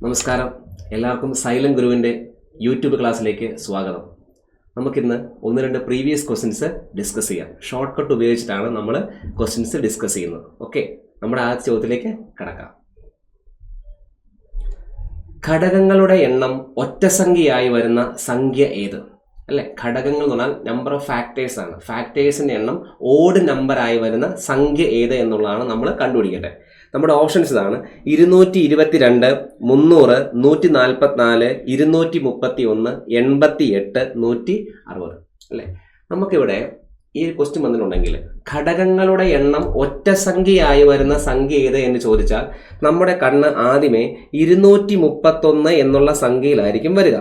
നമസ്കാരം, എല്ലാവർക്കും സൈലന്റ് ഗുരുവിൻ്റെ യൂട്യൂബ് ക്ലാസ്സിലേക്ക് സ്വാഗതം. നമുക്കിന്ന് ഒന്ന് രണ്ട് പ്രീവിയസ് ക്വസ്റ്റ്യൻസ് ഡിസ്കസ് ചെയ്യാം. ഷോർട്ട് കട്ട് ഉപയോഗിച്ചിട്ടാണ് നമ്മൾ ക്വസ്റ്റ്യൻസ് ഡിസ്കസ് ചെയ്യുന്നത്. ഓക്കെ, നമ്മുടെ ആ ചോദ്യത്തിലേക്ക് കടക്കാം. ഘടകങ്ങളുടെ എണ്ണം ഒറ്റസംഖ്യയായി വരുന്ന സംഖ്യ ഏത്? അല്ലെ, ഘടകങ്ങൾ എന്ന് പറഞ്ഞാൽ നമ്പർ ഓഫ് ഫാക്ടേഴ്സ് ആണ്. ഫാക്ടേഴ്സിന്റെ എണ്ണം ഓഡ് നമ്പറായി വരുന്ന സംഖ്യ ഏത് എന്നുള്ളതാണ് നമ്മൾ കണ്ടുപിടിക്കേണ്ടത്. നമ്മുടെ ഓപ്ഷൻസ് ഇതാണ്: 222, 300, 144, 231, 88, 160. അല്ലെ, നമുക്കിവിടെ ഈ ക്വസ്റ്റ്യൻ വന്നിട്ടുണ്ടെങ്കിൽ ഘടകങ്ങളുടെ എണ്ണം ഒറ്റ സംഖ്യയായി വരുന്ന സംഖ്യ ഏത് എന്ന് ചോദിച്ചാൽ നമ്മുടെ കണ്ണ് ആദ്യമേ 231 എന്നുള്ള സംഖ്യയിലായിരിക്കും വരിക.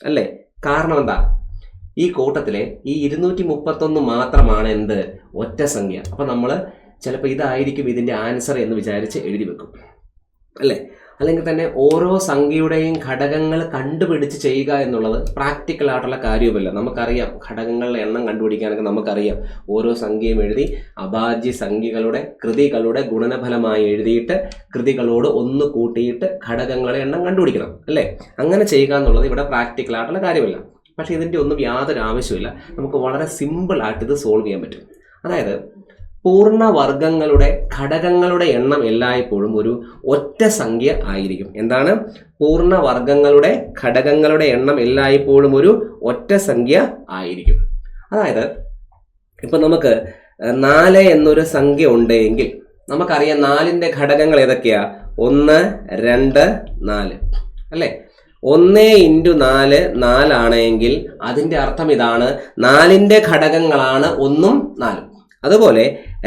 അല്ലേ? കാരണം എന്താ? ഈ കൂട്ടത്തിലെ ഈ 231 മാത്രമാണ് എന്ത്? ഒറ്റ സംഖ്യ. അപ്പൊ നമ്മൾ ചിലപ്പോൾ ഇതായിരിക്കും ഇതിന്റെ ആൻസർ എന്ന് വിചാരിച്ച് എഴുതി വെക്കും. അല്ലേ? അല്ലെങ്കിൽ തന്നെ ഓരോ സംഖ്യയുടെയും ഘടകങ്ങൾ കണ്ടുപിടിച്ച് ചെയ്യുക എന്നുള്ളത് പ്രാക്ടിക്കൽ ആയിട്ടുള്ള കാര്യവുമല്ല. നമുക്കറിയാം, ഘടകങ്ങളുടെ എണ്ണം കണ്ടുപിടിക്കാനൊക്കെ നമുക്കറിയാം. ഓരോ സംഖ്യയും എഴുതി അഭാജ്യ സംഖ്യകളുടെ കൃതികളുടെ ഗുണനഫലമായി എഴുതിയിട്ട് കൃതികളോട് ഒന്ന് കൂട്ടിയിട്ട് ഘടകങ്ങളുടെ എണ്ണം കണ്ടുപിടിക്കണം. അല്ലേ? അങ്ങനെ ചെയ്യുക എന്നുള്ളത് ഇവിടെ പ്രാക്ടിക്കൽ ആയിട്ടുള്ള കാര്യമല്ല. പക്ഷെ ഇതിൻ്റെ ഒന്നും യാതൊരു ആവശ്യമില്ല. നമുക്ക് വളരെ സിമ്പിൾ ആയിട്ട് ഇത് സോൾവ് ചെയ്യാൻ പറ്റും. അതായത് പൂർണ്ണവർഗങ്ങളുടെ ഘടകങ്ങളുടെ എണ്ണം എല്ലായ്പ്പോഴും ഒരു ഒറ്റ സംഖ്യ ആയിരിക്കും. എന്താണ്? പൂർണ്ണവർഗങ്ങളുടെ ഘടകങ്ങളുടെ എണ്ണം എല്ലായ്പ്പോഴും ഒരു ഒറ്റ സംഖ്യ ആയിരിക്കും. അതായത് ഇപ്പൊ നമുക്ക് 4 എന്നൊരു സംഖ്യ ഉണ്ടെങ്കിൽ നമുക്കറിയാം 4ന്റെ ഘടകങ്ങൾ ഏതൊക്കെയാ? 1, 2, 4. അല്ലേ? 1 × 4 4 ആണെങ്കിൽ അതിന്റെ അർത്ഥം ഇതാണ്: 4ന്റെ ഘടകങ്ങളാണ് 1ഉം 4ഉം. അതുപോലെ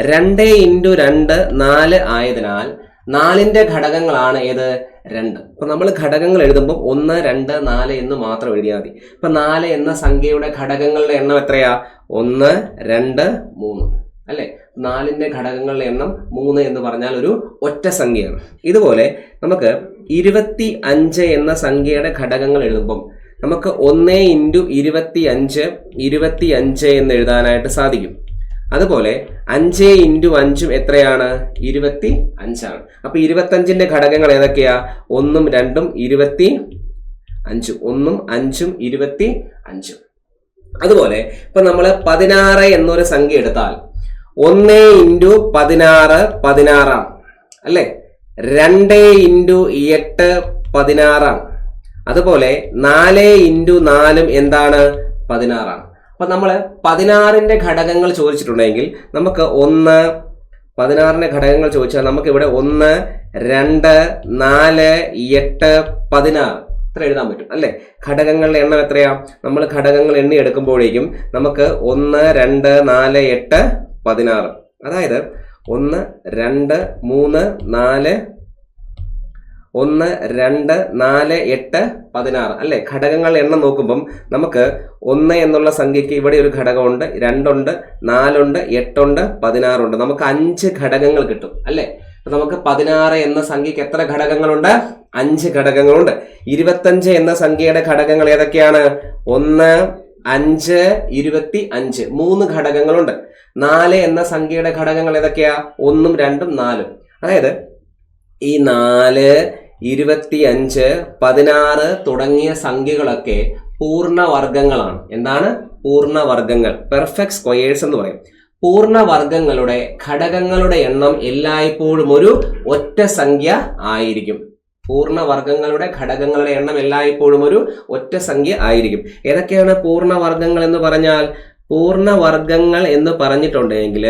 2 × 2 4 ആയതിനാൽ 4ന്റെ ഘടകങ്ങളാണ് ഏത്? 2. അപ്പൊ നമ്മൾ ഘടകങ്ങൾ എഴുതുമ്പോൾ 1, 2, 4 എന്ന് മാത്രം എഴുതിയാൽ മതി. ഇപ്പൊ 4 എന്ന സംഖ്യയുടെ ഘടകങ്ങളുടെ എണ്ണം എത്രയാ? 1, 2, 3. അല്ലെ? 4ന്റെ ഘടകങ്ങളുടെ എണ്ണം 3 എന്ന് പറഞ്ഞാൽ ഒരു ഒറ്റ സംഖ്യയാണ്. ഇതുപോലെ നമുക്ക് 25 എന്ന സംഖ്യയുടെ ഘടകങ്ങൾ എഴുതുമ്പം നമുക്ക് 1 × 25 25 എന്ന് എഴുതാനായിട്ട് സാധിക്കും. അതുപോലെ 5 × 5 എത്രയാണ്? 25 ആണ്. അപ്പൊ 25ന്റെ ഘടകങ്ങൾ ഏതൊക്കെയാ? 1ഉം 2ഉം 25. 1ഉം 5ഉം 25. അതുപോലെ ഇപ്പൊ നമ്മൾ 16 എന്നൊരു സംഖ്യ എടുത്താൽ 1 × 16 16 ആണ്. അല്ലെ? 2 × 8 16 ആണ്. അതുപോലെ 4 × 4 എന്താണ്? 16 ആണ്. അപ്പൊ നമ്മൾ 16ന്റെ ഘടകങ്ങൾ ചോദിച്ചിട്ടുണ്ടെങ്കിൽ നമുക്ക് 16ന്റെ ഘടകങ്ങൾ ചോദിച്ചാൽ നമുക്ക് ഇവിടെ 1, 2, 4, 8, 16 ഇത്ര എഴുതാൻ പറ്റും. അല്ലെ? ഘടകങ്ങളുടെ എണ്ണം എത്രയാ? നമ്മൾ ഘടകങ്ങൾ എണ്ണി എടുക്കുമ്പോഴേക്കും നമുക്ക് 1, 2, 4, 8, 16. അതായത് 1, 2, 3, 4 1, 2, 4, 8, 16. അല്ലെ? ഘടകങ്ങളുടെ എണ്ണം നോക്കുമ്പം നമുക്ക് 1 എന്നുള്ള സംഖ്യയ്ക്ക് ഇവിടെ ഒരു ഘടകമുണ്ട്, 2 ഉണ്ട്, 4 ഉണ്ട്, 8 ഉണ്ട്, 16 ഉണ്ട്. നമുക്ക് 5 ഘടകങ്ങൾ കിട്ടും. അല്ലെ? അപ്പൊ നമുക്ക് 16 എന്ന സംഖ്യയ്ക്ക് എത്ര ഘടകങ്ങളുണ്ട്? 5 ഘടകങ്ങളുണ്ട്. 25 എന്ന സംഖ്യയുടെ ഘടകങ്ങൾ ഏതൊക്കെയാണ്? 1, 5, 25 3 ഘടകങ്ങളുണ്ട്. 4 എന്ന സംഖ്യയുടെ ഘടകങ്ങൾ ഏതൊക്കെയാ? 1ഉം 2ഉം 4ഉം. അതായത് ഈ 4, 25, 16 തുടങ്ങിയ സംഖ്യകളൊക്കെ പൂർണ്ണവർഗങ്ങളാണ്. എന്താണ്? പൂർണ്ണവർഗങ്ങൾ, പെർഫെക്റ്റ് സ്ക്വയേഴ്സ് എന്ന് പറയും. പൂർണ്ണവർഗങ്ങളുടെ ഘടകങ്ങളുടെ എണ്ണം എല്ലായ്പ്പോഴും ഒരു ഒറ്റ സംഖ്യ ആയിരിക്കും. പൂർണ്ണവർഗങ്ങളുടെ ഘടകങ്ങളുടെ എണ്ണം എല്ലായ്പ്പോഴും ഒരു ഒറ്റ സംഖ്യ ആയിരിക്കും. ഏതൊക്കെയാണ് പൂർണ്ണവർഗങ്ങൾ എന്ന് പറഞ്ഞാൽ? പൂർണ്ണവർഗങ്ങൾ എന്ന് പറഞ്ഞിട്ടുണ്ടെങ്കിൽ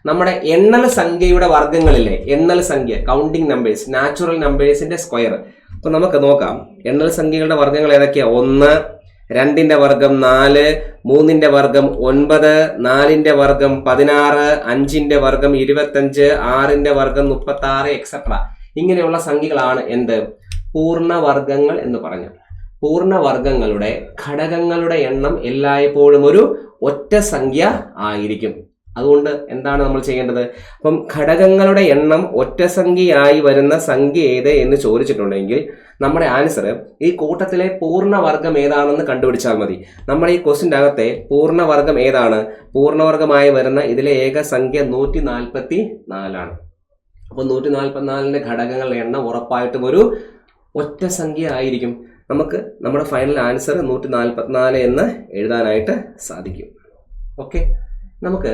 നമ്മുടെ എണ്ണൽ സംഖ്യയുടെ വർഗങ്ങളില്ലേ? എണ്ണൽ സംഖ്യ, കൗണ്ടിങ് നമ്പേഴ്സ്, നാച്ചുറൽ നമ്പേഴ്സിന്റെ സ്ക്വയർ. അപ്പൊ നമുക്ക് നോക്കാം, എണ്ണൽ സംഖ്യകളുടെ വർഗങ്ങൾ ഏതൊക്കെയാ? 1, 2ന്റെ വർഗം 4, 3ന്റെ വർഗം 9, 4ന്റെ വർഗം 16, 5ന്റെ വർഗം 25, 6ന്റെ വർഗം 36 എക്സെട്ര. ഇങ്ങനെയുള്ള സംഖ്യകളാണ് എന്ത്? പൂർണ്ണവർഗങ്ങൾ എന്ന് പറഞ്ഞു. പൂർണ്ണവർഗങ്ങളുടെ ഘടകങ്ങളുടെ എണ്ണം എല്ലായ്പ്പോഴും ഒരു ഒറ്റ സംഖ്യ ആയിരിക്കും. അതുകൊണ്ട് എന്താണ് നമ്മൾ ചെയ്യേണ്ടത്? അപ്പം ഘടകങ്ങളുടെ എണ്ണം ഒറ്റ സംഖ്യയായി വരുന്ന സംഖ്യ ഏത് എന്ന് ചോദിച്ചിട്ടുണ്ടെങ്കിൽ നമ്മുടെ ആൻസർ ഈ കൂട്ടത്തിലെ പൂർണ്ണവർഗം ഏതാണെന്ന് കണ്ടുപിടിച്ചാൽ മതി. നമ്മുടെ ഈ ക്വസ്റ്റിൻ്റെ അകത്തെ പൂർണ്ണവർഗം ഏതാണ്? പൂർണ്ണവർഗമായി വരുന്ന ഇതിലെ ഏക സംഖ്യ 144 ആണ്. അപ്പോൾ 144ന്റെ ഘടകങ്ങളുടെ എണ്ണം ഉറപ്പായിട്ടും ഒരു ഒറ്റ സംഖ്യ ആയിരിക്കും. നമുക്ക് നമ്മുടെ ഫൈനൽ ആൻസർ 144 എന്ന് എഴുതാനായിട്ട് സാധിക്കും. ഓക്കെ, നമുക്ക്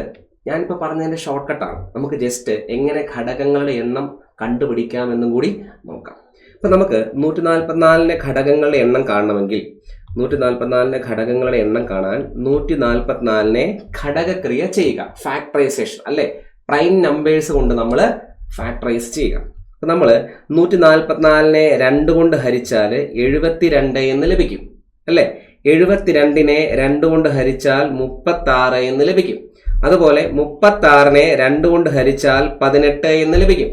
ഞാനിപ്പോൾ പറഞ്ഞതിൻ്റെ ഷോർട്ട് കട്ടാണ്. നമുക്ക് ജസ്റ്റ് എങ്ങനെ ഘടകങ്ങളുടെ എണ്ണം കണ്ടുപിടിക്കാമെന്നും കൂടി നോക്കാം. ഇപ്പം നമുക്ക് 144 ഘടകങ്ങളുടെ എണ്ണം കാണണമെങ്കിൽ 144 ഘടകങ്ങളുടെ എണ്ണം കാണാൻ 144 ഘടകക്രിയ ചെയ്യുക, ഫാക്ടറൈസേഷൻ അല്ലേ, പ്രൈം നമ്പേഴ്സ് കൊണ്ട് നമ്മൾ ഫാക്ടറൈസ് ചെയ്യുക. അപ്പം നമ്മൾ 144 2 കൊണ്ട് ഹരിച്ചാൽ 72 എന്ന് ലഭിക്കും അല്ലേ. 72 2 കൊണ്ട് ഹരിച്ചാൽ 36 എന്ന് ലഭിക്കും. അതുപോലെ 36 2 കൊണ്ട് ഹരിച്ചാൽ 18 എന്ന് ലഭിക്കും.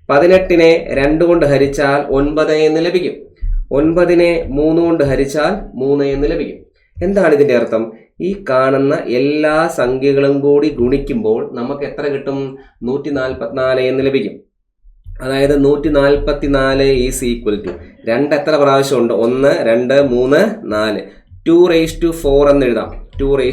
18 2 കൊണ്ട് ഹരിച്ചാൽ 9 എന്ന് ലഭിക്കും. 9 3 കൊണ്ട് ഹരിച്ചാൽ 3 എന്ന് ലഭിക്കും. എന്താണ് ഇതിന്റെ അർത്ഥം? ഈ കാണുന്ന എല്ലാ സംഖ്യകളും കൂടി ഗുണിക്കുമ്പോൾ നമുക്ക് എത്ര കിട്ടും? 144 എന്ന് ലഭിക്കും. അതായത് 144 ഈസ് ഈക്വൽ ടു 2 എത്ര പ്രാവശ്യമുണ്ട്? 1 2 3 4 2⁴ എന്ന് എഴുതാം. 2⁴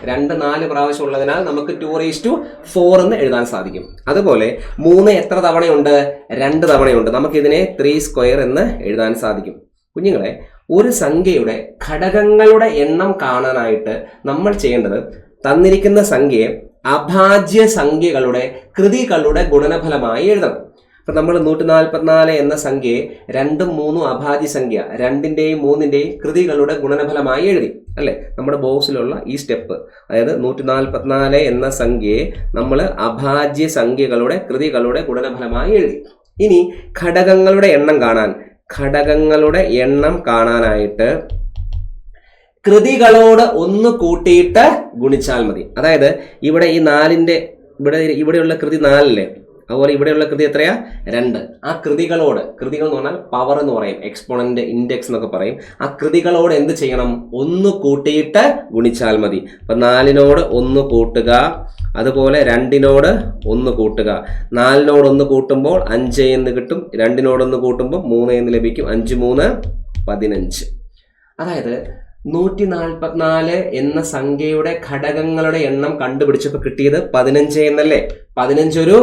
2 4 പ്രാവശ്യം ഉള്ളതിനാൽ നമുക്ക് 2⁴ എന്ന് എഴുതാൻ സാധിക്കും. അതുപോലെ 3 എത്ര തവണയുണ്ട്? 2 തവണയുണ്ട്. നമുക്കിതിനെ 3² എന്ന് എഴുതാൻ സാധിക്കും. കുഞ്ഞുങ്ങളെ, ഒരു സംഖ്യയുടെ ഘടകങ്ങളുടെ എണ്ണം കാണാനായിട്ട് നമ്മൾ ചെയ്യേണ്ടത് തന്നിരിക്കുന്ന സംഖ്യയെ അഭാജ്യ സംഖ്യകളുടെ കൃതികളുടെ ഗുണനഫലമായി എഴുതണം. അപ്പൊ നമ്മൾ 144 എന്ന സംഖ്യയെ 2ഉം 3ഉം അഭാജ്യ സംഖ്യ 2ന്റെയും 3ന്റെയും കൃതികളുടെ ഗുണനഫലമായി എഴുതി അല്ലെ. നമ്മുടെ ബോക്സിലുള്ള ഈ സ്റ്റെപ്പ്, അതായത് 144 എന്ന സംഖ്യയെ നമ്മൾ അഭാജ്യ സംഖ്യകളുടെ കൃതികളുടെ ഗുണനഫലമായി എഴുതി. ഇനി ഘടകങ്ങളുടെ എണ്ണം കാണാനായിട്ട് കൃതികളോട് 1 കൂട്ടിയിട്ട് ഗുണിച്ചാൽ മതി. അതായത് ഇവിടെ ഈ 4ന്റെ ഇവിടെയുള്ള കൃതി 4 അല്ലേ, അതുപോലെ ഇവിടെയുള്ള കൃതി എത്രയാ? 2. ആ കൃതികൾ എന്ന് പറഞ്ഞാൽ പവർ എന്ന് പറയും, എക്സ്പോണന്റ്, ഇൻഡെക്സ് എന്നൊക്കെ പറയും. ആ കൃതികളോട് എന്ത് ചെയ്യണം? 1 കൂട്ടിയിട്ട് ഗുണിച്ചാൽ മതി. അപ്പൊ 4നോട് 1 കൂട്ടുക, അതുപോലെ 2നോട് 1 കൂട്ടുക. 4നോട് 1 കൂട്ടുമ്പോൾ 5 എന്ന് കിട്ടും. 2നോട് 1 കൂട്ടുമ്പോൾ 3 എന്ന് ലഭിക്കും. 5 3 15. അതായത് 144 എന്ന സംഖ്യയുടെ ഘടകങ്ങളുടെ എണ്ണം കണ്ടുപിടിച്ചപ്പോൾ കിട്ടിയത് 15 എന്നല്ലേ. 15 ഒരു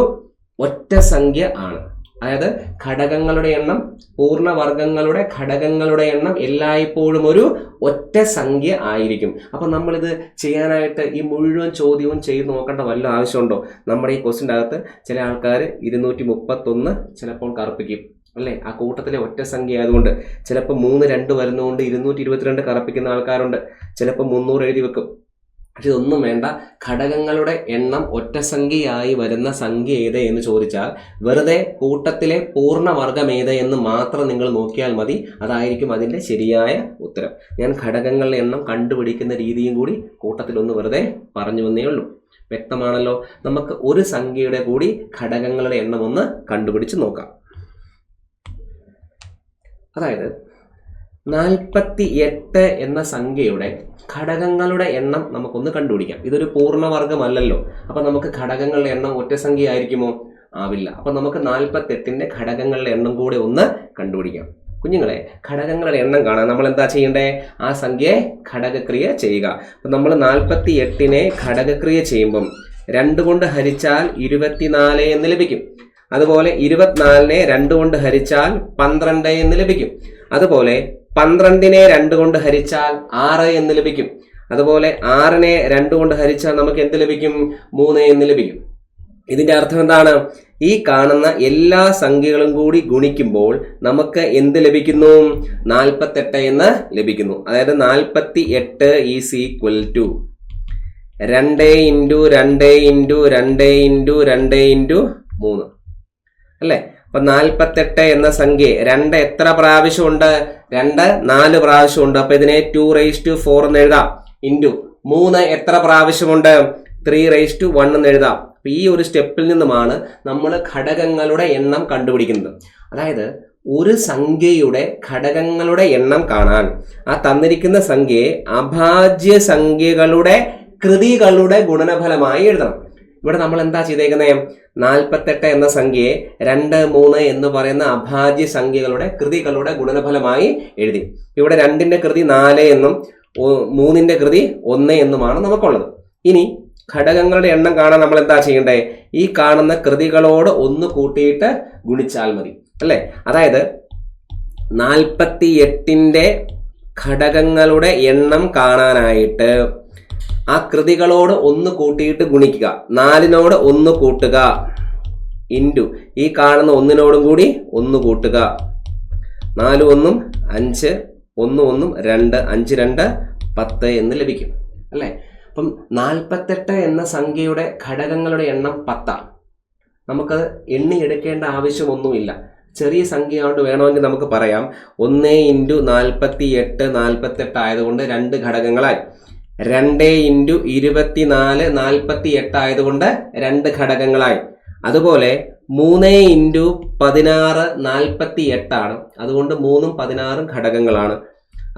ഒറ്റ സംഖ്യ ആണ്. അതായത് ഘടകങ്ങളുടെ എണ്ണം, പൂർണ്ണവർഗങ്ങളുടെ ഘടകങ്ങളുടെ എണ്ണം എല്ലായ്പ്പോഴും ഒരു ഒറ്റ സംഖ്യ ആയിരിക്കും. അപ്പം നമ്മളിത് ചെയ്യാനായിട്ട് ഈ മുഴുവൻ ചോദ്യവും ചെയ്ത് നോക്കേണ്ട വല്ല ആവശ്യമുണ്ടോ? നമ്മുടെ ഈ ക്വസ്റ്റിൻ്റെ അകത്ത് ചില ആൾക്കാർ 231 ചിലപ്പോൾ കറുപ്പിക്കും അല്ലേ. ആ കൂട്ടത്തിലെ ഒറ്റ സംഖ്യ ആയതുകൊണ്ട് ചിലപ്പോൾ 3 2 വരുന്നതുകൊണ്ട് 222 കറുപ്പിക്കുന്ന ആൾക്കാരുണ്ട്. ചിലപ്പോൾ 300 എഴുതി വെക്കും. പക്ഷെ ഇതൊന്നും വേണ്ട. ഘടകങ്ങളുടെ എണ്ണം ഒറ്റ സംഖ്യയായി വരുന്ന സംഖ്യ ഏത് എന്ന് ചോദിച്ചാൽ വെറുതെ കൂട്ടത്തിലെ പൂർണ്ണവർഗം ഏത് എന്ന് മാത്രം നിങ്ങൾ നോക്കിയാൽ മതി. അതായിരിക്കും അതിൻ്റെ ശരിയായ ഉത്തരം. ഞാൻ ഘടകങ്ങളുടെ എണ്ണം കണ്ടുപിടിക്കുന്ന രീതിയും കൂടി കൂട്ടത്തിലൊന്ന് വെറുതെ പറഞ്ഞു വന്നേ ഉള്ളൂ. വ്യക്തമാണല്ലോ? നമുക്ക് ഒരു സംഖ്യയുടെ കൂടി ഘടകങ്ങളുടെ എണ്ണം ഒന്ന് കണ്ടുപിടിച്ച് നോക്കാം. അതായത് 48 എന്ന സംഖ്യയുടെ ഘടകങ്ങളുടെ എണ്ണം നമുക്കൊന്ന് കണ്ടുപിടിക്കാം. ഇതൊരു പൂർണ്ണവർഗമല്ലല്ലോ. അപ്പൊ നമുക്ക് ഘടകങ്ങളുടെ എണ്ണം ഒറ്റ സംഖ്യ ആയിരിക്കുമോ? ആവില്ല. അപ്പൊ നമുക്ക് 48ന്റെ ഘടകങ്ങളുടെ എണ്ണം കൂടെ ഒന്ന് കണ്ടുപിടിക്കാം. കുഞ്ഞുങ്ങളെ, ഘടകങ്ങളുടെ എണ്ണം കാണാൻ നമ്മൾ എന്താ ചെയ്യണ്ടേ? ആ സംഖ്യയെ ഘടകക്രിയ ചെയ്യുക. അപ്പൊ നമ്മൾ 48നെ ഘടകക്രിയ ചെയ്യുമ്പം 2 കൊണ്ട് ഹരിച്ചാൽ 24 എന്ന് ലഭിക്കും. അതുപോലെ 24നെ 2 കൊണ്ട് ഹരിച്ചാൽ 12 എന്ന് ലഭിക്കും. അതുപോലെ 12നെ 2 കൊണ്ട് ഹരിച്ചാൽ 6 എന്ന് ലഭിക്കും. അതുപോലെ 6നെ 2 കൊണ്ട് ഹരിച്ചാൽ നമുക്ക് എന്ത് ലഭിക്കും? 3 എന്ന് ലഭിക്കും. ഇതിന്റെ അർത്ഥം എന്താണ്? ഈ കാണുന്ന എല്ലാ സംഖ്യകളും കൂടി ഗുണിക്കുമ്പോൾ നമുക്ക് എന്ത് ലഭിക്കുന്നു? 48 എന്ന് ലഭിക്കുന്നു. അതായത് 48 ഈസ് ഈക്വൽ ടു 2 × 2 × 2 × 2 × 3 അല്ലേ. അപ്പൊ 48 എന്ന സംഖ്യ 2 എത്ര പ്രാവശ്യമുണ്ട്? 2 4 പ്രാവശ്യമുണ്ട്. അപ്പൊ ഇതിനെ 2⁴ എന്ന് എഴുതാം. ഇൻറ്റു 3 എത്ര പ്രാവശ്യമുണ്ട്? 3⁴ എന്ന് എഴുതാം. അപ്പൊ ഈ ഒരു സ്റ്റെപ്പിൽ നിന്നുമാണ് നമ്മൾ ഘടകങ്ങളുടെ എണ്ണം കണ്ടുപിടിക്കുന്നത്. അതായത് ഒരു സംഖ്യയുടെ ഘടകങ്ങളുടെ എണ്ണം കാണാൻ ആ തന്നിരിക്കുന്ന സംഖ്യയെ അഭാജ്യ സംഖ്യകളുടെ കൃതികളുടെ ഗുണനഫലമായി എഴുതണം. ഇവിടെ നമ്മൾ എന്താ ചെയ്തേക്കുന്നത്? 48 എന്ന സംഖ്യയെ 2 3 എന്ന് പറയുന്ന അഭാജ്യ സംഖ്യകളുടെ കൃതികളുടെ ഗുണനഫലമായി എഴുതി. ഇവിടെ 2ന്റെ കൃതി 4 എന്നും 3ന്റെ കൃതി 1 എന്നുമാണ് നമുക്കുള്ളത്. ഇനി ഘടകങ്ങളുടെ എണ്ണം കാണാൻ നമ്മൾ എന്താ ചെയ്യണ്ടേ? ഈ കാണുന്ന കൃതികളോട് 1 കൂട്ടിയിട്ട് ഗുണിച്ചാൽ മതി അല്ലേ. അതായത് 48ന്റെ ഘടകങ്ങളുടെ എണ്ണം കാണാനായിട്ട് ആ കൃതികളോട് 1 കൂട്ടിയിട്ട് ഗുണിക്കുക, 4നോട് 1 കൂട്ടുക, ഇൻറ്റു ഈ കാണുന്ന 1നോടും കൂടി 1 കൂട്ടുക, 4 1 5, 1 1 2, 5 2 10 എന്ന് ലഭിക്കും അല്ലേ. അപ്പം 48 എന്ന സംഖ്യയുടെ ഘടകങ്ങളുടെ എണ്ണം 10. നമുക്കത് എണ്ണിയെടുക്കേണ്ട ആവശ്യമൊന്നുമില്ല. ചെറിയ സംഖ്യ കൊണ്ട് വേണമെങ്കിൽ നമുക്ക് പറയാം 1 × 48 48 ആയതുകൊണ്ട് 2 ഘടകങ്ങളായി, 2 × 24 48 ആയതുകൊണ്ട് 2 ഘടകങ്ങളായി. അതുപോലെ 3 × 16 48 ആണ്, അതുകൊണ്ട് 3ഉം 16ഉം ഘടകങ്ങളാണ്.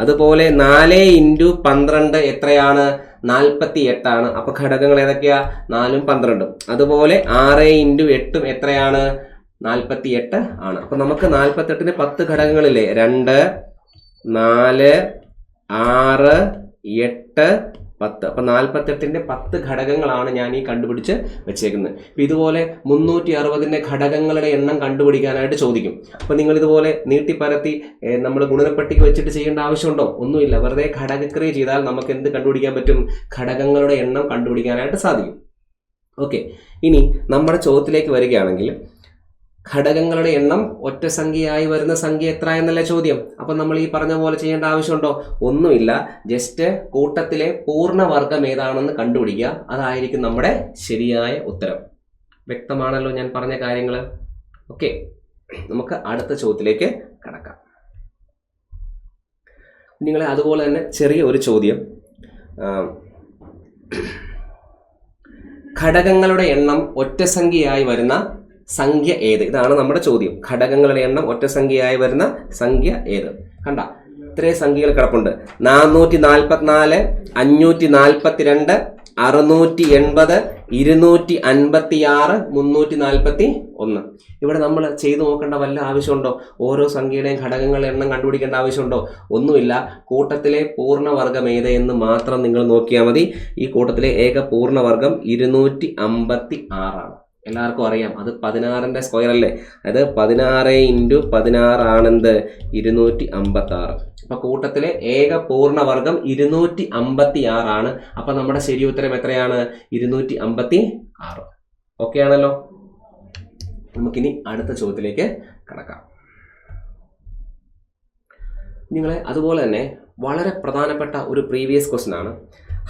അതുപോലെ 4 × 12 എത്രയാണ്? 48 ആണ്. അപ്പൊ ഘടകങ്ങൾ ഏതൊക്കെയാ? 4ഉം 12ഉം. അതുപോലെ 6 × 8 എത്രയാണ്? 48 ആണ്. അപ്പൊ നമുക്ക് 48ന് 10 ഘടകങ്ങളില്ലേ? 2 4 6 8 10. അപ്പൊ 48ന്റെ 10 ഘടകങ്ങളാണ് ഞാൻ ഈ കണ്ടുപിടിച്ച് വെച്ചേക്കുന്നത്. ഇപ്പൊ ഇതുപോലെ 360ന്റെ ഘടകങ്ങളുടെ എണ്ണം കണ്ടുപിടിക്കാനായിട്ട് ചോദിക്കും. അപ്പൊ നിങ്ങൾ ഇതുപോലെ നീട്ടിപ്പരത്തി നമ്മൾ ഗുണനപ്പട്ടിക വെച്ചിട്ട് ചെയ്യേണ്ട ആവശ്യമുണ്ടോ? ഒന്നുമില്ല. വെറുതെ ഘടകക്രിയ ചെയ്താൽ നമുക്ക് എന്ത് കണ്ടുപിടിക്കാൻ പറ്റും? ഘടകങ്ങളുടെ എണ്ണം കണ്ടുപിടിക്കാനായിട്ട് സാധിക്കും. ഓക്കെ, ഇനി നമ്മുടെ ചോദ്യത്തിലേക്ക് വരികയാണെങ്കിൽ ഘടകങ്ങളുടെ എണ്ണം ഒറ്റ സംഖ്യയായി വരുന്ന സംഖ്യ എത്ര എന്നല്ലേ ചോദ്യം. അപ്പം നമ്മൾ ഈ പറഞ്ഞ പോലെ ചെയ്യേണ്ട ആവശ്യമുണ്ടോ? ഒന്നുമില്ല. ജസ്റ്റ് കൂട്ടത്തിലെ പൂർണ്ണവർഗം ഏതാണെന്ന് കണ്ടുപിടിക്കുക. അതായിരിക്കും നമ്മുടെ ശരിയായ ഉത്തരം. വ്യക്തമാണല്ലോ ഞാൻ പറഞ്ഞ കാര്യങ്ങൾ? ഓക്കെ, നമുക്ക് അടുത്ത ചോദ്യത്തിലേക്ക് കടക്കാം. നിങ്ങളെ അതുപോലെ തന്നെ ചെറിയ ഒരു ചോദ്യം, ഘടകങ്ങളുടെ എണ്ണം ഒറ്റ സംഖ്യയായി വരുന്ന സംഖ്യ ഏത്? ഇതാണ് നമ്മുടെ ചോദ്യം. ഘടകങ്ങളുടെ എണ്ണം ഒറ്റ സംഖ്യയായി വരുന്ന സംഖ്യ ഏത്? കണ്ട, ഇത്രയും സംഖ്യകൾ കിടപ്പുണ്ട്. 444, 542, 680, 256, 341. ഇവിടെ നമ്മൾ ചെയ്തു നോക്കേണ്ട വല്ല ആവശ്യമുണ്ടോ? ഓരോ സംഖ്യയുടെയും ഘടകങ്ങളുടെ എണ്ണം കണ്ടുപിടിക്കേണ്ട ആവശ്യമുണ്ടോ? ഒന്നുമില്ല. കൂട്ടത്തിലെ പൂർണ്ണവർഗം ഏത് എന്ന് മാത്രം നിങ്ങൾ നോക്കിയാൽ മതി. ഈ കൂട്ടത്തിലെ ഏക പൂർണ്ണവർഗം 256 ആണ്. എല്ലാവർക്കും അറിയാം, അത് 16ന്റെ സ്ക്വയർ അല്ലേ? അത് 16 × 16 ആണെന്ത്? 256. അപ്പൊ കൂട്ടത്തിലെ ഏക പൂർണ്ണവർഗം 256 ആണ്. അപ്പൊ നമ്മുടെ ശരി ഉത്തരം എത്രയാണ്? 256. ഓക്കെ ആണല്ലോ? നമുക്കിനി അടുത്ത ചോദ്യത്തിലേക്ക് കടക്കാം. നിങ്ങളെ അതുപോലെ തന്നെ വളരെ പ്രധാനപ്പെട്ട ഒരു പ്രീവിയസ് ക്വസ്റ്റ്യൻ ആണ്.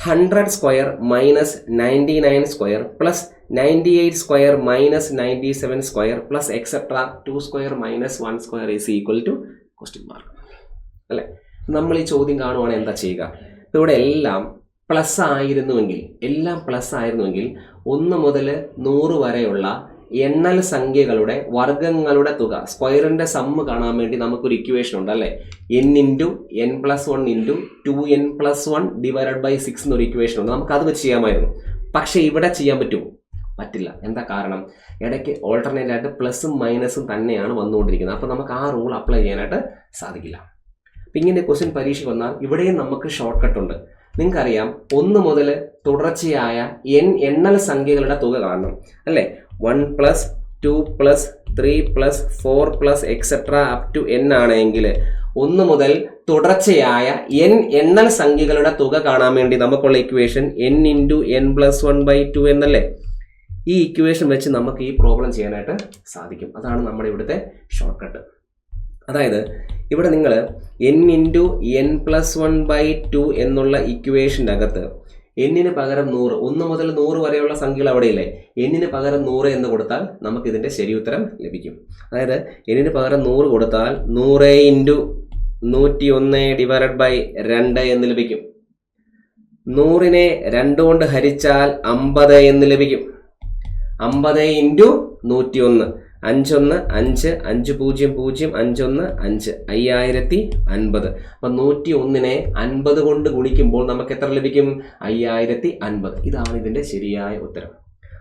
100 square minus 99 square plus 98 square minus 97 square plus etcetera 2 square minus 1 square is equal to question mark അല്ലേ? നമ്മൾ ഈ ചോദ്യം കാണുവാണെങ്കിൽ എന്താ ചെയ്യുക? ഇവിടെ എല്ലാം പ്ലസ് ആയിരുന്നുവെങ്കിൽ 1 മുതൽ 100 വരെയുള്ള എണ്ണൽ സംഖ്യകളുടെ വർഗങ്ങളുടെ തുക, സ്ക്വയറിന്റെ സമ്മ് കാണാൻ വേണ്ടി നമുക്കൊരു ഇക്വേഷൻ ഉണ്ട് അല്ലേ? n × n+1 × 2n+1 divided by 6 എന്നൊരു ഇക്വേഷൻ ഉണ്ട്. നമുക്ക് അത് വെച്ച് ചെയ്യാമായിരുന്നു. പക്ഷെ ഇവിടെ ചെയ്യാൻ പറ്റുമോ? പറ്റില്ല. എന്താ കാരണം? ഇടയ്ക്ക് ഓൾട്ടർനേറ്റ് ആയിട്ട് പ്ലസും മൈനസും തന്നെയാണ് വന്നുകൊണ്ടിരിക്കുന്നത്. അപ്പോൾ നമുക്ക് ആ റൂൾ അപ്ലൈ ചെയ്യാനായിട്ട് സാധിക്കില്ല. അപ്പം ഇങ്ങനെ ക്വസ്റ്റ്യൻ പരീക്ഷ വന്നാൽ ഇവിടെയും നമുക്ക് ഷോർട്ട് കട്ട് ഉണ്ട്. നിങ്ങൾക്കറിയാം, 1 മുതൽ തുടർച്ചയായ എണ്ണൽ സംഖ്യകളുടെ തുക കാണണം അല്ലേ? 1 + 2 + 3 + 4 + എക്സെട്ര അപ് ടു n ആണെങ്കിൽ 1 മുതൽ തുടർച്ചയായ എണ്ണൽ സംഖ്യകളുടെ തുക കാണാൻ വേണ്ടി നമുക്കുള്ള ഇക്വേഷൻ n × n+1/2 എന്നല്ലേ? ഈ ഇക്വേഷൻ വെച്ച് നമുക്ക് ഈ പ്രോബ്ലം ചെയ്യാനായിട്ട് സാധിക്കും. അതാണ് നമ്മുടെ ഇവിടുത്തെ ഷോർട്ട് കട്ട്. അതായത് ഇവിടെ നിങ്ങൾ n × n+1/2 എന്നുള്ള ഇക്വേഷൻ്റെ അകത്ത് എന്നിന് പകരം 100, 1 മുതൽ 100 വരെയുള്ള സംഖ്യകൾ അവിടെയില്ലേ? എന്നിന് പകരം 100 എന്ന് കൊടുത്താൽ നമുക്കിതിൻ്റെ ശരി ഉത്തരം ലഭിക്കും. അതായത് എന്നിന് പകരം 100 കൊടുത്താൽ 100 × 101 ഡിവൈഡഡ് ബൈ 2 എന്ന് ലഭിക്കും. 100നെ 2 കൊണ്ട് ഹരിച്ചാൽ 50 എന്ന് ലഭിക്കും. 50 × 101, 5 1 5, 5 0 0, 5 1 5, 5050. അപ്പം 101നെ 50 കൊണ്ട് ഗുണിക്കുമ്പോൾ നമുക്ക് എത്ര ലഭിക്കും? 5050. ഇതാണ് ഇതിൻ്റെ ശരിയായ ഉത്തരം.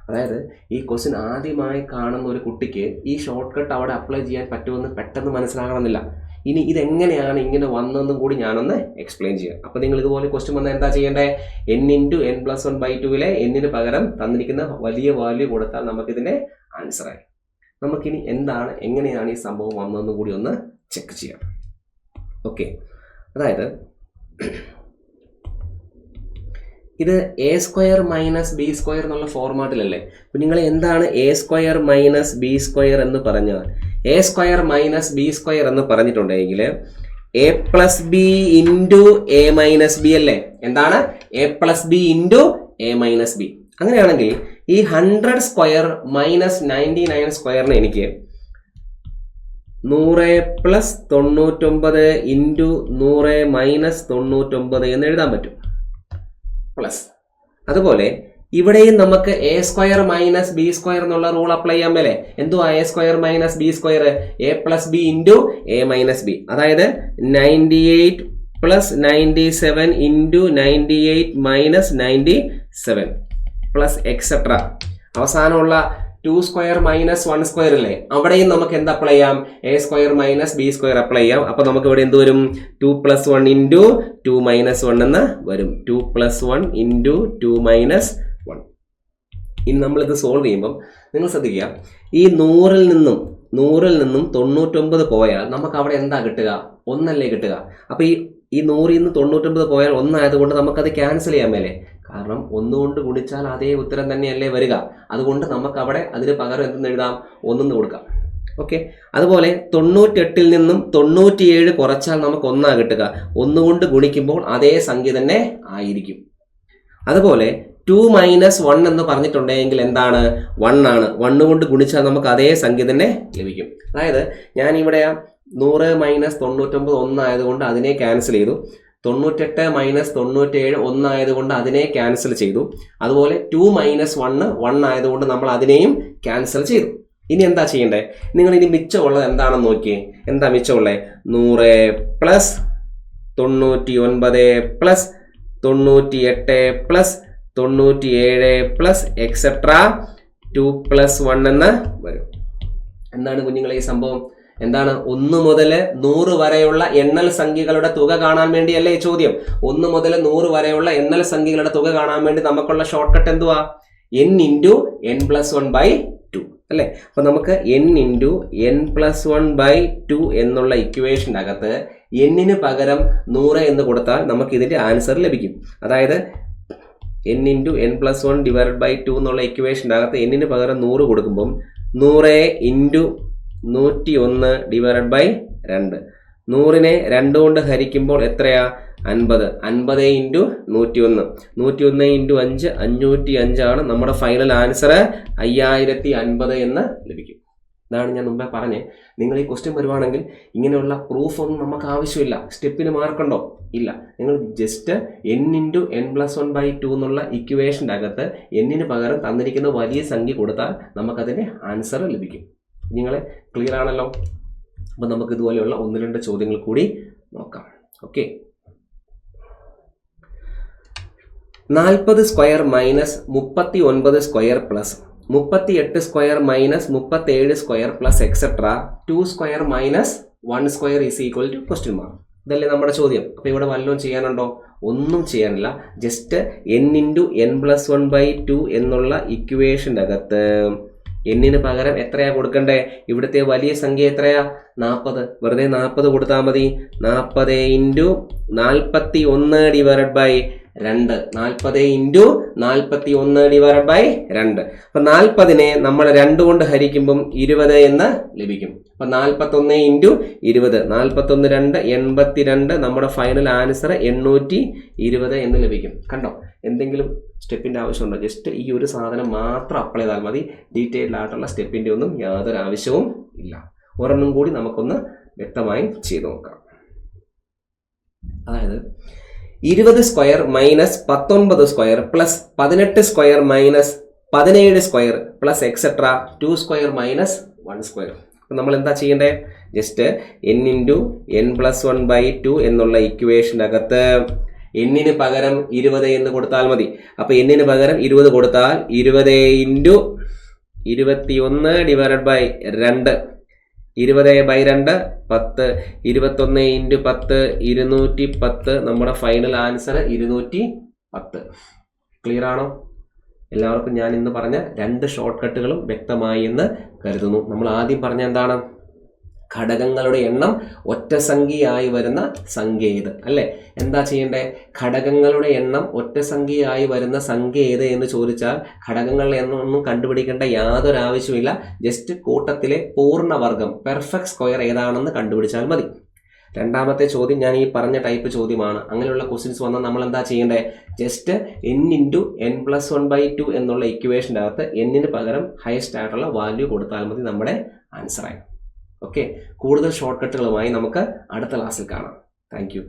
അതായത് ഈ ക്വസ്റ്റ്യൻ ആദ്യമായി കാണുന്ന ഒരു കുട്ടിക്ക് ഈ ഷോർട്ട് കട്ട് അവിടെ അപ്ലൈ ചെയ്യാൻ പറ്റുമെന്ന് പെട്ടെന്ന് മനസ്സിലാകണമെന്നില്ല. ഇനി ഇതെങ്ങനെയാണ് ഇങ്ങനെ വന്നതെന്നും കൂടി ഞാനൊന്ന് എക്സ്പ്ലെയിൻ ചെയ്യാം. അപ്പോൾ നിങ്ങൾ ഇതുപോലെ ക്വസ്റ്റ്യൻ വന്നാൽ എന്താ ചെയ്യേണ്ടത്? n × n+1/2 എന്നിന് പകരം തന്നിരിക്കുന്ന വലിയ വാല്യൂ കൊടുത്താൽ നമുക്കിതിൻ്റെ ആൻസറായി. നമുക്കിനി എങ്ങനെയാണ് ഈ സംഭവം വന്നതെന്നും കൂടി ഒന്ന് ചെക്ക് ചെയ്യാം. ഓക്കെ, അതായത് ഇത് A square minus B square എന്നുള്ള ഫോർമാറ്റിലല്ലേ. അപ്പം നിങ്ങൾ എന്താണ് A square minus B square എന്ന് പറഞ്ഞാൽ, A square minus B square എന്ന് പറഞ്ഞിട്ടുണ്ടെങ്കിൽ A plus B into A minus B അല്ലേ. എന്താണ്? A plus B into A minus B. അങ്ങനെയാണെങ്കിൽ ഈ 100 സ്ക്വയർ മൈനസ് 99 സ്ക്വയറിന് എനിക്ക് 100 പ്ലസ് 99 ഇൻറ്റു 100 മൈനസ് 99 എന്ന് എഴുതാൻ പറ്റും. പ്ലസ് അതുപോലെ ഇവിടെയും നമുക്ക് A square minus B square എന്നുള്ള റൂൾ അപ്ലൈ ചെയ്യാൻ മേലെ. എന്തുവാ A square minus B square? A plus B into A minus B. അതായത് 98 plus 97 into 98 minus 97 plus etcetera. അവസാനമുള്ള 2 സ്ക്വയർ മൈനസ് 1 സ്ക്വയർ അല്ലേ, അവിടെയും നമുക്ക് എന്ത് അപ്ലൈ ചെയ്യാം? A square minus B square apply ചെയ്യാം. അപ്പൊ നമുക്ക് ഇവിടെ എന്ത് വരും? 2 പ്ലസ് 1 ഇൻറ്റു 2 മൈനസ് 1 എന്ന് വരും. 2 പ്ലസ് 1 ഇൻറ്റു 2 മൈനസ് 1. ഇനി നമ്മളിത് സോൾവ് ചെയ്യുമ്പം നിങ്ങൾ ശ്രദ്ധിക്കുക, ഈ 100-ൽ നിന്നും 99 പോയാൽ നമുക്ക് അവിടെ എന്താ കിട്ടുക? 1 അല്ലേ കിട്ടുക. അപ്പൊ ഈ 100-ൽ നിന്ന് 99 പോയാൽ 1 ആയതുകൊണ്ട് നമുക്കത് ക്യാൻസൽ ചെയ്യാൻ മേലെ. കാരണം 1 കൊണ്ട് ഗുണിച്ചാൽ അതേ ഉത്തരം തന്നെയല്ലേ വരിക. അതുകൊണ്ട് നമുക്ക് അവിടെ അതിന് പകരം എന്തെന്ന് എഴുതാം? 1 കൊടുക്കാം. ഓക്കെ, അതുപോലെ 98-ൽ നിന്നും 97 കുറച്ചാൽ നമുക്ക് 1 കിട്ടുക. 1 കൊണ്ട് ഗുണിക്കുമ്പോൾ അതേ സംഖ്യ തന്നെ ആയിരിക്കും. അതുപോലെ 2 മൈനസ് 1 എന്ന് പറഞ്ഞിട്ടുണ്ടെങ്കിൽ എന്താണ്? 1 ആണ്. 1 കൊണ്ട് ഗുണിച്ചാൽ നമുക്ക് അതേ സംഖ്യ തന്നെ ലഭിക്കും. അതായത് ഞാനിവിടെ 100 മൈനസ് 99 1 ആയതുകൊണ്ട് അതിനെ ക്യാൻസൽ ചെയ്തു. 98 മൈനസ് 97 1 ആയതുകൊണ്ട് അതിനെ ക്യാൻസൽ ചെയ്തു. അതുപോലെ 2 മൈനസ് 1 ആയതുകൊണ്ട് നമ്മൾ അതിനെയും ക്യാൻസൽ ചെയ്തു. ഇനി എന്താ ചെയ്യേണ്ടത്? നിങ്ങൾ ഇനി മിച്ചമുള്ളത് എന്താണെന്ന് നോക്കിയേ. എന്താ മിച്ചമുള്ളത്? 100 plus 99 plus 98 plus 97 plus etcetera 2 plus 1 എന്ന് വരും. എന്താണ് കുഞ്ഞുങ്ങളെ ഈ സംഭവം? എന്താണ്? 1 മുതൽ 100 വരെയുള്ള എണ്ണൽ സംഖ്യകളുടെ തുക കാണാൻ വേണ്ടിയല്ലേ ഈ ചോദ്യം. 1 മുതൽ 100 വരെയുള്ള എണ്ണൽ സംഖ്യകളുടെ തുക കാണാൻ വേണ്ടി നമുക്കുള്ള ഷോർട്ട് കട്ട് എന്തുവാ? n into n plus 1 by 2 അല്ലേ. അപ്പൊ നമുക്ക് n into n plus 1 by 2 എന്നുള്ള ഇക്വേഷൻ്റെ അകത്ത് n-ന് പകരം 100 എന്ന് കൊടുത്താൽ നമുക്ക് ഇതിന്റെ ആൻസർ ലഭിക്കും. അതായത് n into n plus 1 divide by 2 എന്നുള്ള ഇക്വേഷൻ്റെ അകത്ത് n-ന് പകരം 100 കൊടുക്കുമ്പം 100 ഇൻറ്റു 101 ഡിവൈഡ് ബൈ 2. 100-നെ 2 കൊണ്ട് ഹരിക്കുമ്പോൾ എത്രയാ? 50. 50 ഇൻറ്റു 101. 101 ഇൻറ്റു 5 505 ആണ് നമ്മുടെ ഫൈനൽ ആൻസർ. 5050 എന്ന് ലഭിക്കും. ഇതാണ് ഞാൻ മുമ്പേ പറഞ്ഞത്. നിങ്ങൾ ഈ ക്വസ്റ്റ്യൻ വരുവാണെങ്കിൽ ഇങ്ങനെയുള്ള പ്രൂഫ് ഒന്നും നമുക്ക് ആവശ്യമില്ല. സ്റ്റെപ്പിന് മാർക്കുണ്ടോ? ഇല്ല. നിങ്ങൾ just n into n plus 1 by 2 എന്നുള്ള ഇക്വേഷൻ്റെ അകത്ത് n-ന് പകരം തന്നിരിക്കുന്ന വലിയ സംഖ്യ കൊടുത്താൽ നമുക്കതിൻ്റെ ആൻസർ ലഭിക്കും. നിങ്ങളെ ക്ലിയർ ആണല്ലോ? അപ്പം നമുക്ക് ഇതുപോലെയുള്ള 1-2 ചോദ്യങ്ങൾ കൂടി നോക്കാം. Okay, 40 square minus 39 square plus 38 square minus 37 square plus etcetera 2 square minus 1 square is equal to question mark. ഇതല്ലേ നമ്മുടെ ചോദ്യം. അപ്പോൾ ഇവിടെ വല്ലതും ചെയ്യാനുണ്ടോ? ഒന്നും ചെയ്യാനില്ല. Just n into n plus 1 by 2 എന്നുള്ള ഇക്വേഷൻ്റെ അകത്ത് n-ന് പകരം എത്രയാ കൊടുക്കണ്ടേ? ഇവിടുത്തെ വലിയ സംഖ്യ എത്രയാ? 40. വെറുതെ 40 കൊടുത്താൽ മതി. 40 into 41 divide by 2. 40 into 41 divide by 2. അപ്പം 40-നെ നമ്മൾ 2 കൊണ്ട് ഹരിക്കുമ്പം 20 എന്ന് ലഭിക്കും. അപ്പം 41 ഇൻറ്റു 20 41 2 82. നമ്മുടെ ഫൈനൽ ആൻസർ 820 എന്ന് ലഭിക്കും. കണ്ടോ? എന്തെങ്കിലും സ്റ്റെപ്പിൻ്റെ ആവശ്യമുണ്ടോ? ജസ്റ്റ് ഈ ഒരു സാധനം മാത്രം അപ്ലൈ ചെയ്താൽ മതി. ഡീറ്റെയിൽഡ് ആയിട്ടുള്ള സ്റ്റെപ്പിൻ്റെ ഒന്നും യാതൊരു ആവശ്യവും ഇല്ല. ഒരെണ്ണം കൂടി നമുക്കൊന്ന് വ്യക്തമായി ചെയ്ത് നോക്കാം. അതായത് 20 square minus 19 square plus 18 square minus 17 square plus etcetera 2 square minus 1 square. അപ്പം നമ്മൾ എന്താ ചെയ്യേണ്ടത്? Just n into n plus 1 by 2 എന്നുള്ള ഇക്വേഷൻ്റെ അകത്ത് n-ന് പകരം 20 എന്ന് കൊടുത്താൽ മതി. അപ്പോൾ n-ന് പകരം 20 കൊടുത്താൽ 20 into 21 divide by 2. 20 by 2 10. 21 into 10 210. നമ്മുടെ ഫൈനൽ ആൻസർ 210. ക്ലിയർ ആണോ? എല്ലാവർക്കും ഞാൻ ഇന്ന് പറഞ്ഞ 2 ഷോർട്ട് കട്ടുകളും വ്യക്തമായി എന്ന് കരുതുന്നു. നമ്മൾ ആദ്യം പറഞ്ഞ എന്താണ്? ഘടകങ്ങളുടെ എണ്ണം ഒറ്റ സംഖ്യയായി വരുന്ന സംഖ്യ ഏത്? അല്ലേ? എന്താ ചെയ്യേണ്ടേ? ഘടകങ്ങളുടെ എണ്ണം ഒറ്റ സംഖ്യയായി വരുന്ന സംഖ്യ ഏത് എന്ന് ചോദിച്ചാൽ ഘടകങ്ങളുടെ എണ്ണം ഒന്നും കണ്ടുപിടിക്കേണ്ട യാതൊരു ആവശ്യമില്ല. ജസ്റ്റ് കൂട്ടത്തിലെ പൂർണ്ണവർഗം പെർഫെക്റ്റ് സ്ക്വയർ ഏതാണെന്ന് കണ്ടുപിടിച്ചാൽ മതി. രണ്ടാമത്തെ ചോദ്യം ഞാൻ ഈ പറഞ്ഞ ടൈപ്പ് ചോദ്യമാണ്. അങ്ങനെയുള്ള ക്വസ്റ്റ്യൻസ് വന്നാൽ നമ്മൾ എന്താ ചെയ്യേണ്ടത്? ജസ്റ്റ് n×n+1/2 എന്നുള്ള ഇക്വേഷൻ്റെ അകത്ത് എന്നിന് പകരം ഹയസ്റ്റ് ആയിട്ടുള്ള വാല്യൂ കൊടുത്താൽ മതി, നമ്മുടെ ആൻസറായി. ഓക്കെ, കൂടുതൽ ഷോർട്ട് കട്ടുകളുമായി നമുക്ക് അടുത്ത ക്ലാസ്സിൽ കാണാം. Thank you.